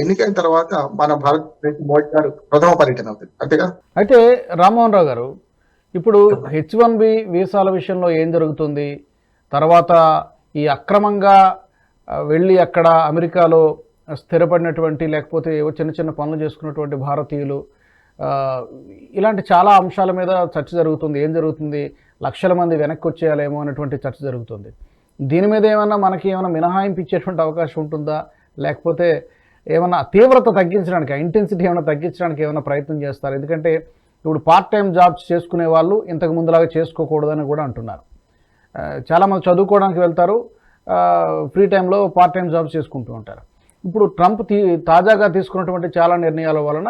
ఎన్నికైన తర్వాత మన భారతదేశ మోడీ గారు ప్రథమ పర్యటన అవుతుంది అంతేగా. అయితే రామ్మోహన్ రావు గారు, ఇప్పుడు H1B వీసాల విషయంలో ఏం జరుగుతుంది? తర్వాత ఈ అక్రమంగా వెళ్ళి అక్కడ అమెరికాలో స్థిరపడినటువంటి లేకపోతే ఏవో చిన్న చిన్న పనులు చేసుకున్నటువంటి భారతీయులు, ఇలాంటి చాలా అంశాల మీద చర్చ జరుగుతుంది. ఏం జరుగుతుంది? లక్షల మంది వెనక్కి వచ్చేయాలేమో అనేటువంటి చర్చ జరుగుతుంది. దీని మీద మనకి ఏమైనా మినహాయింపు ఇచ్చేటువంటి అవకాశం ఉంటుందా? లేకపోతే ఏమైనా తీవ్రత తగ్గించడానికి, ఇంటెన్సిటీ ఏమైనా తగ్గించడానికి ఏమైనా ప్రయత్నం చేస్తారు? ఎందుకంటే ఇప్పుడు పార్ట్ టైం జాబ్స్ చేసుకునే వాళ్ళు ఇంతకు ముందులాగా చేసుకోకూడదని కూడా అంటున్నారు. చాలామంది చదువుకోవడానికి వెళ్తారు, ఫ్రీ టైంలో పార్ట్ టైం జాబ్స్ చేసుకుంటూ ఉంటారు. ఇప్పుడు ట్రంప్ తాజాగా తీసుకున్నటువంటి చాలా నిర్ణయాల వలన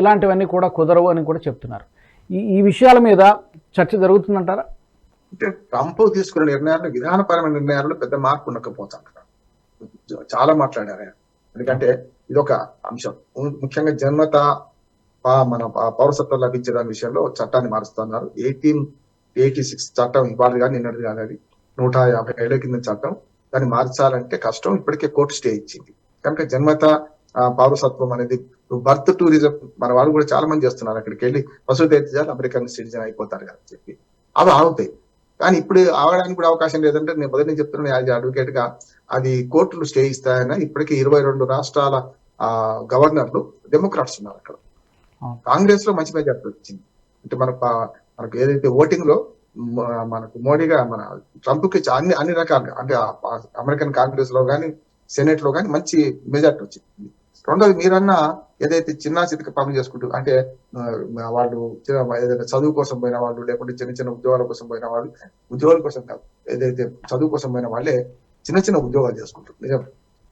ఇలాంటివన్నీ కూడా కుదరవు అని కూడా చెప్తున్నారు. ఈ విషయాల మీద చర్చ జరుగుతుందంటారా? అంటే ట్రంప్ తీసుకున్న నిర్ణయాలు, విధానపరమైన నిర్ణయాల్లో పెద్ద మార్పు ఉండకపోతారు. చాలా మాట్లాడారు ఆయన. ఎందుకంటే ఇదొక అంశం. ముఖ్యంగా జన్మత మన పౌరసత్వం లభించే దాని విషయంలో చట్టాన్ని మారుస్తున్నారు. 1886 చట్టం ఇవాళ కానీ నిన్నటి కానీ, అది 150 కింద చట్టం. దాన్ని మార్చాలంటే కష్టం. ఇప్పటికే కోర్టు స్టే ఇచ్చింది. కనుక జన్మత పౌరసత్వం అనేది బర్త్ టూరిజం మన వాళ్ళు కూడా చాలా మంది చేస్తున్నారు. అక్కడికి వెళ్ళి వసూలు అమెరికన్ సిటిజన్ అయిపోతారు కదా చెప్పి అవి ఆగుతాయి. కానీ ఇప్పుడు ఆగడానికి కూడా అవకాశం లేదంటే నేను మొదటి నుంచి చెప్తున్నాను, యాజ్ అడ్వకేట్ గా అది కోర్టులు స్టే ఇస్తాయని. ఇప్పటికీ 22 రాష్ట్రాల గవర్నర్లు డెమోక్రాట్స్ ఉన్నారు అక్కడ. కాంగ్రెస్ లో మంచి మెజార్టీ వచ్చింది. అంటే మనకు ఏదైతే ఓటింగ్ లో మనకు మోడీగా మన ట్రంప్ కి అన్ని రకాలుగా, అంటే అమెరికన్ కాంగ్రెస్ లో కానీ సెనెట్ లో కానీ మంచి మెజార్టీ వచ్చింది. రెండోది మీరన్నా ఏదైతే చిన్న చితక పనులు చేసుకుంటూ, అంటే వాళ్ళు ఏదైతే చదువు కోసం పోయిన వాళ్ళు, లేకుంటే చిన్న చిన్న ఉద్యోగాల కోసం పోయిన వాళ్ళు, ఉద్యోగాల కోసం కాదు, ఏదైతే చదువు కోసం పోయిన వాళ్ళే చిన్న చిన్న ఉద్యోగాలు చేసుకుంటారు. నిజం,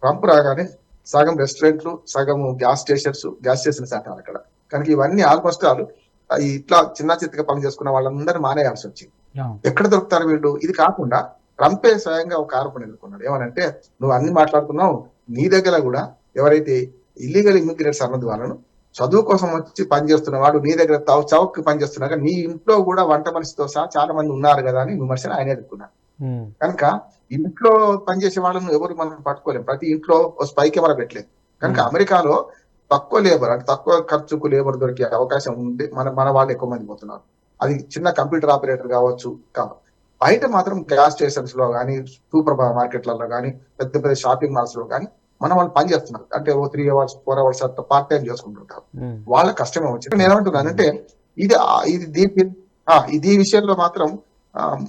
ట్రంప్ రాగానే సగం రెస్టారెంట్లు, సగం గ్యాస్ స్టేషన్స్ అంటారు అక్కడ. కనుక ఇవన్నీ ఆల్మోస్ట్ ఇట్లా చిన్న చిత్తగా పని చేసుకున్న వాళ్ళందరూ మానేయాల్సి వచ్చింది. ఎక్కడ దొరుకుతారు వీళ్ళు? ఇది కాకుండా ట్రంపే స్వయంగా ఒక ఆరోపణ ఎదుర్కొన్నాడు. ఏమనంటే, నువ్వు అన్ని మాట్లాడుతున్నావు, నీ దగ్గర కూడా ఎవరైతే ఇల్లీగల్ ఇమిగ్రేట్స్ అన్నది వాళ్ళను చదువు కోసం వచ్చి పనిచేస్తున్న వాడు నీ దగ్గర చౌక్ పనిచేస్తున్నాక నీ ఇంట్లో కూడా వంట మనిషితో సహా చాలా మంది ఉన్నారు కదా అని విమర్శలు ఆయన ఎదుర్కొన్నాడు. కనుక ఇంట్లో పనిచేసే వాళ్ళను ఎవరు మనం పట్టుకోలేము. ప్రతి ఇంట్లో స్పై కెమెరా పెట్టలేదు. కనుక అమెరికాలో తక్కువ లేబర్, అంటే తక్కువ ఖర్చుకు లేబర్ దొరికే అవకాశం ఉంది. మన వాళ్ళు ఎక్కువ మంది పోతున్నారు. అది చిన్న కంప్యూటర్ ఆపరేటర్ కావచ్చు. బయట మాత్రం గ్యాస్ స్టేషన్స్ లో కానీ, సూపర్ మార్కెట్లలో కానీ, పెద్ద పెద్ద షాపింగ్ మాల్స్ లో కానీ మన వాళ్ళు పని చేస్తున్నారు. అంటే 3 hours 4 hours అట్లా పార్ట్ టైం చేసుకుంటుంటారు. వాళ్ళ కష్టమే వచ్చింది. నేను ఏమంటున్నాను అంటే, ఇది విషయంలో మాత్రం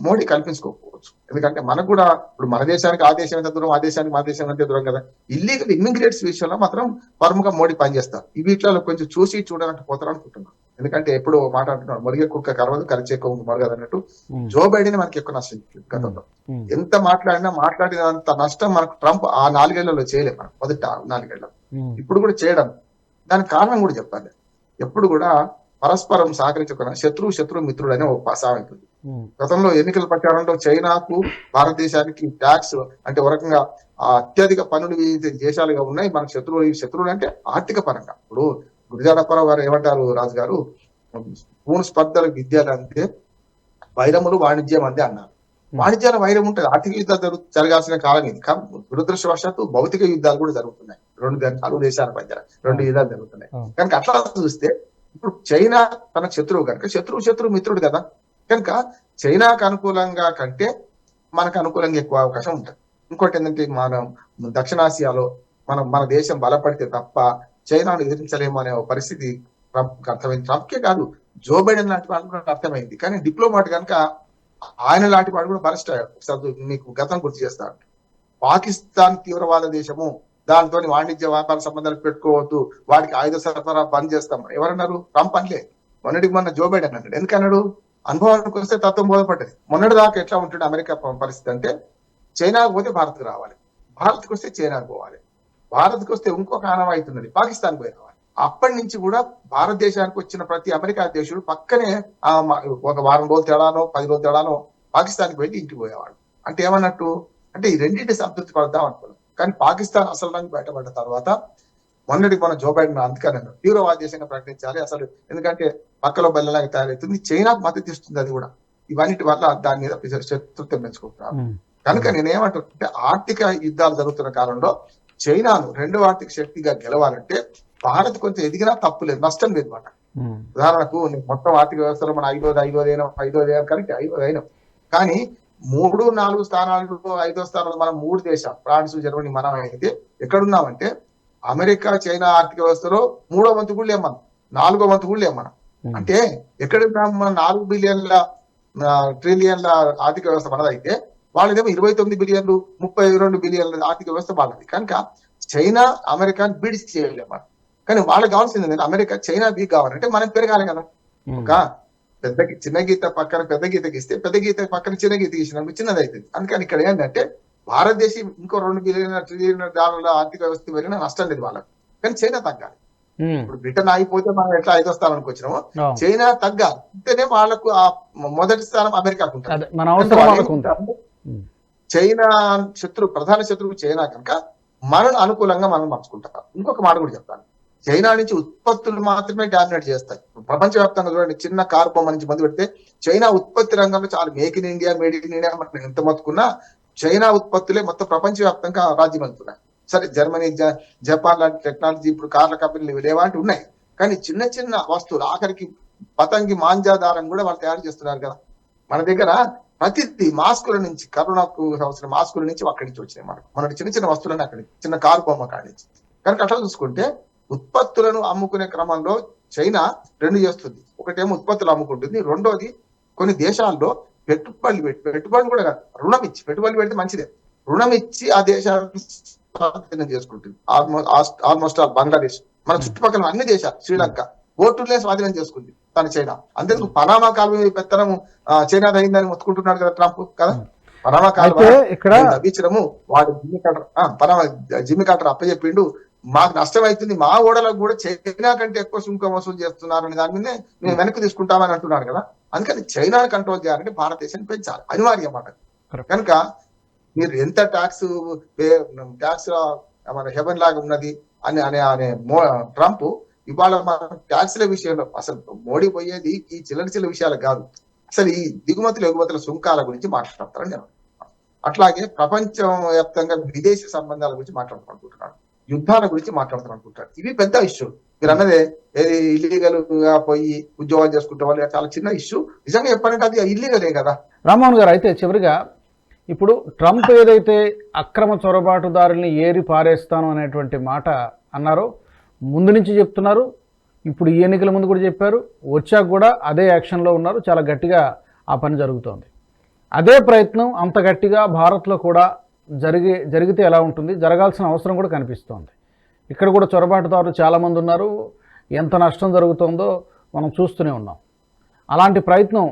మోడీ కల్పించుకోకపోవచ్చు. ఎందుకంటే మనకు కూడా ఇప్పుడు మన దేశానికి ఆ దేశం ఎంత దూరం, ఆ దేశానికి మన దేశం ఎంత దూరం కదా. ఇల్లీగల్ ఇమిగ్రేట్స్ విషయంలో మాత్రం పరముగా మోడీ పనిచేస్తారు. ఈ వీటిలో కొంచెం చూడాలంటే పోతారు అనుకుంటున్నాను. ఎందుకంటే ఎప్పుడు మాట్లాడుతున్నాడు, మొరిగే కుక్క కరవదు, కరిచే కుక్క మొరగదు అన్నట్టు. జో బైడెన్ మనకి ఎక్కువ నష్టం గతంలో. ఎంత మాట్లాడినంత నష్టం మనకు ట్రంప్ ఆ 4 ఏళ్లలో చేయలేదు. మనకు మొదటి 4 ఏళ్లలో. ఇప్పుడు కూడా చేయడం, దానికి కారణం కూడా చెప్పాలి. ఎప్పుడు కూడా పరస్పరం సహకరించకుండా శత్రువు మిత్రుడు అనే ఒక సామెత ఉంది. గతంలో ఎన్నికల ప్రచారంలో చైనాకు భారతదేశానికి ట్యాక్స్, అంటే ఒక రకంగా అత్యధిక పన్నులు విధించే దేశాలుగా ఉన్నాయి. మనకు శత్రువులు అంటే ఆర్థిక పరంగా. ఇప్పుడు గురజాడప్పారావు గారు ఏమంటారు, రాజు గారు, పూర్ణ స్పర్ధల విద్యలు అంటే వైరములు వాణిజ్యం అందే అన్నారు. వాణిజ్యాల వైరం ఉంటుంది. ఆర్థిక యుద్ధాలు జరగాల్సిన కాలం ఇది. దురదృష్టవశాత్తు భౌతిక యుద్ధాలు కూడా జరుగుతున్నాయి. 2 దేశాల మధ్య 2 యుద్ధాలు జరుగుతున్నాయి. కనుక అట్లా చూస్తే ఇప్పుడు చైనా తన శత్రువు కనుక శత్రువు మిత్రుడు కదా. కనుక చైనాకు అనుకూలంగా కంటే మనకు అనుకూలంగా ఎక్కువ అవకాశం ఉంటుంది. ఇంకోటి ఏంటంటే, మనం దక్షిణాసియాలో మన దేశం బలపడితే తప్ప చైనాను ఎదిరించలేము అనే పరిస్థితి ట్రంప్కి అర్థమైంది. ట్రంప్కే కాదు, జో బైడెన్ లాంటి వాళ్ళు కూడా అర్థమైంది. కానీ డిప్లొమాట్ కనుక ఆయన లాంటి వాడు కూడా బలిష్ట. మీకు గతం గుర్తు చేస్తాడు, పాకిస్తాన్ తీవ్రవాద దేశము, దాంతో వాణిజ్య వ్యాపార సంబంధాలు పెట్టుకోవద్దు, వాడికి ఆయుధ సరఫరా బంద్ చేస్తాం. ఎవరన్నారు? ట్రంప్ అనలే. మొన్న జో బైడెన్ అన్నాడు. ఎందుకన్నాడు? అనుభవానికి వస్తే తత్వం బోధపడ్డది. మొన్నటి దాకా ఎట్లా ఉంటుంది అమెరికా పరిస్థితి అంటే, చైనాకు పోతే భారత్కు రావాలి, భారత్కి వస్తే చైనాకు పోవాలి, భారత్కి వస్తే ఇంకొక ఆనవాయితీ ఉన్నది, పాకిస్తాన్ పోయి రావాలి. అప్పటి నుంచి కూడా భారతదేశానికి వచ్చిన ప్రతి అమెరికా అధ్యక్షుడు పక్కనే ఒక వారం రోజులు తేడానో 10 రోజులు తేడానో పాకిస్తాన్కి వెళ్ళి ఇంటికి పోయేవాడు. అంటే ఏమన్నట్టు, అంటే ఈ రెండింటి సంతృప్తి పడదాం అనుకున్నాం. కానీ పాకిస్తాన్ అసలు రంగు బయటపడ్డ తర్వాత మన జో బైడెన్ అందుకని తీవ్రవాద దేశంగా ప్రకటించాలి అసలు. ఎందుకంటే పక్కలో బెల్లలాగా తయారవుతుంది, చైనాకు మద్దతు ఇస్తుంది అది కూడా. ఇవన్నిటి వల్ల దాని మీద శత్రుత్వం పెంచుకుంటున్నారు. కనుక నేనేమంటుంటే, ఆర్థిక యుద్ధాలు జరుగుతున్న కాలంలో చైనాను రెండవ ఆర్థిక శక్తిగా గెలవాలంటే భారత్ కొంచెం ఎదిగినా తప్పు లేదు, నష్టం లేదు మాట. ఉదాహరణకు మొత్తం ఆర్థిక వ్యవస్థలో మన ఐదోది కరెక్ట్ అయినాం, కానీ 3-4 స్థానాలు 5వ స్థానాలు మనం 3 దేశాలు ఫ్రాన్స్ జర్మనీ మనం అయితే ఎక్కడున్నామంటే అమెరికా చైనా ఆర్థిక వ్యవస్థలో 3వ వంతు కూడా లేం మనం, 4వ వంతు కూడా లేం మనం. అంటే ఎక్కడున్నాం మనం? 4 ట్రిలియన్ల ఆర్థిక వ్యవస్థ మనదైతే వాళ్ళదేమో 29 బిలియన్లు 32 బిలియన్ల ఆర్థిక వ్యవస్థ వాళ్ళది. కనుక చైనా అమెరికాని బీడ్స్ చేయలేము మనం. కానీ వాళ్ళకి కావాల్సింది ఏంటంటే అమెరికా చైనా వీక్ కావాలంటే మనం పెరగాలి కదా. ఒక చిన్న గీత పక్కన పెద్ద గీత గీస్తే పెద్ద గీత పక్కన చిన్న గీత గీసినప్పుడు చిన్నది అవుతుంది. అందుకని ఇక్కడ ఏంటంటే భారతదేశం ఇంకో 2 బిలియన్ ట్రిలియన్ డాలర్ల ఆర్థిక వ్యవస్థ పెరిగినా నష్టం లేదు వాళ్ళకి, కానీ చైనా తగ్గాలి. ఇప్పుడు బ్రిటన్ ఆగిపోతే మనం ఎట్లా 5వ స్థానానికి వచ్చినామో చైనా తగ్గాలి, అంటేనే వాళ్ళకు ఆ మొదటి స్థానం అమెరికాకు ఉంటుంది. చైనా ప్రధాన శత్రువు చైనా కనుక మనను అనుకూలంగా మనం మార్చుకుంటాం. ఇంకొక మాట కూడా చెప్తాను, చైనా నుంచి ఉత్పత్తులు మాత్రమే డామినేట్ చేస్తాయి. ప్రపంచవ్యాప్తంగా చూడండి, చిన్న కారు బొమ్మ నుంచి మొదలు పెడితే చైనా ఉత్పత్తి రంగంలో చాలా make in India made in India మనం ఎంత మొత్తుకున్నా చైనా ఉత్పత్తులే మొత్తం ప్రపంచవ్యాప్తంగా రాజ్యం అందుతున్నాయి. సరే జర్మనీ జపాన్ లాంటి టెక్నాలజీ ఇప్పుడు కార్ల కంపెనీలు లేవాంటి ఉన్నాయి, కానీ చిన్న చిన్న వస్తువులు ఆఖరికి పతంగి మాంజాదారం కూడా వాళ్ళు తయారు చేస్తున్నారు కదా. మన దగ్గర ప్రతిదీ మాస్కుల నుంచి కరోనాకు అవసరం మాస్కుల నుంచి అక్కడి నుంచి వచ్చినాయి మనకు. మన చిన్న చిన్న వస్తువులని అక్కడి చిన్న కారు బొమ్మ కాడి నుంచి. కనుక అట్లా చూసుకుంటే ఉత్పత్తులను అమ్ముకునే క్రమంలో చైనా 2 చేస్తుంది. ఒకటేమో ఉత్పత్తులు అమ్ముకుంటుంది, రెండోది కొన్ని దేశాల్లో పెట్టుబడులు కూడా కాదు, రుణం ఇచ్చి పెట్టుబడులు పెడితే మంచిదే, రుణం ఇచ్చి ఆ దేశాలను స్వాధీనం చేసుకుంటుంది. ఆల్మోస్ట్ బంగ్లాదేశ్, మన చుట్టుపక్కల అన్ని దేశాలు, శ్రీలంక ఓటులే స్వాధీనం చేసుకుంది తన చైనా. అంతేందుకు పనామా కాలువ పెత్తనము చైనా అయిందని మొత్తుకుంటున్నాడు కదా ట్రంప్ కదా. పనామా కాలువ లభించడము వాడు జిమ్మి కార్టర్ అప్పచెప్పిండు, మాకు నష్టం అవుతుంది, మా ఓడలకు కూడా చైనా కంటే ఎక్కువ సుంకం వసూలు చేస్తున్నారని దాని మీదే మేము వెనక్కి తీసుకుంటామని అంటున్నారు కదా. అందుకని చైనాని కంట్రోల్ చేయాలంటే భారతదేశాన్ని పెంచాలి, అనివార్యం అన్నమాట. కనుక మీరు ఎంత ట్యాక్స్ మన హెవెన్ లాగా ఉన్నది అనే ట్రంప్ ఇవాళ మన ట్యాక్స్ల విషయంలో అసలు మోడీ పోయేది ఈ చిల్లర విషయాలు కాదు, అసలు ఈ దిగుమతులు ఎగుమతుల సుంకాల గురించి మాట్లాడతారని నేను. అట్లాగే ప్రపంచం వ్యాప్తంగా విదేశీ సంబంధాల గురించి మాట్లాడుకుంటున్నాడు, యుద్ధాల గురించి మాట్లాడుతారనుకుంటారు. ఇవి పెద్ద ఇష్యూ. మీరు అన్నదే ఏది ఇల్లీగల్ గా పోయి ఉద్యోగాలు చేసుకుంటే వాళ్ళు చాలా చిన్న ఇష్యూ. నిజంగా చెప్పాలంటే అది ఇల్లీగలే కదా. రామ్మోహన్ గారు, అయితే చివరిగా ఇప్పుడు ట్రంప్ ఏదైతే అక్రమ చొరబాటుదారుల్ని ఏరి పారేస్తాను అనేటువంటి మాట అన్నారో ముందు నుంచి చెప్తున్నారు, ఇప్పుడు ఈ ఎన్నికల ముందు కూడా చెప్పారు, వచ్చాక కూడా అదే యాక్షన్లో ఉన్నారు, చాలా గట్టిగా ఆ పని జరుగుతోంది. అదే ప్రయత్నం అంత గట్టిగా భారత్లో కూడా జరిగితే ఎలా ఉంటుంది, జరగాల్సిన అవసరం కూడా కనిపిస్తోంది. ఇక్కడ కూడా చొరబాటుదారులు చాలామంది ఉన్నారు, ఎంత నష్టం జరుగుతుందో మనం చూస్తూనే ఉన్నాం. అలాంటి ప్రయత్నం